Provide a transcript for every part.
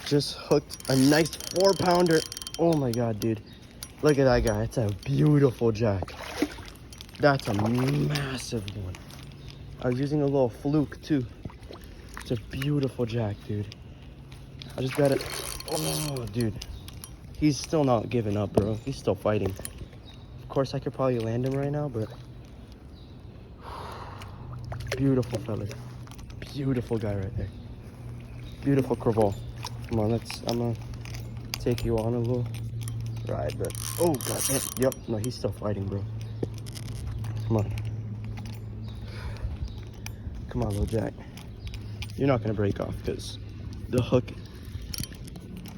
Just hooked a nice 4-pounder. Oh my God, dude. Look at that guy. It's a beautiful jack. That's a massive one. I was using a little fluke too. It's a beautiful jack, dude. I just got it. Oh, dude. He's still not giving up, bro. He's still fighting. Of course, I could probably land him right now, but... Beautiful fella. Beautiful guy right there. Beautiful crevalle. Come on, I'm gonna take you on a little ride, but... Oh, God damn. Yep, no, he's still fighting, bro. Come on. Come on, little jack. You're not gonna break off because the hook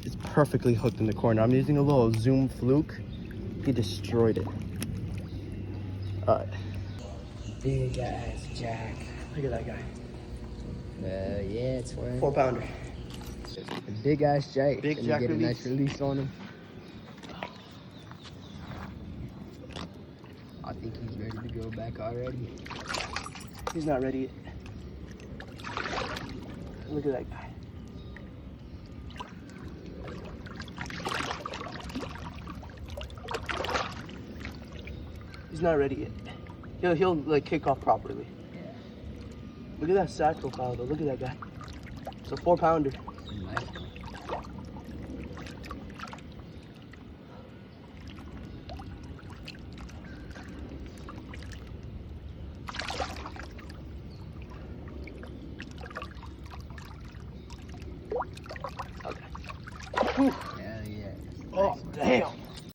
is perfectly hooked in the corner. I'm using a little zoom fluke. He destroyed it. Alright. Big ass jack. Look at that guy. Yeah, it's fine. 4-pounder. A big ass jack. Big and jack you get release. a nice release on him. I think he's ready to go back already. He's not ready yet. Look at that guy. He's not ready yet. He'll like kick off properly. Yeah. Look at that side profile though. Look at that guy. It's a 4-pounder. Nice.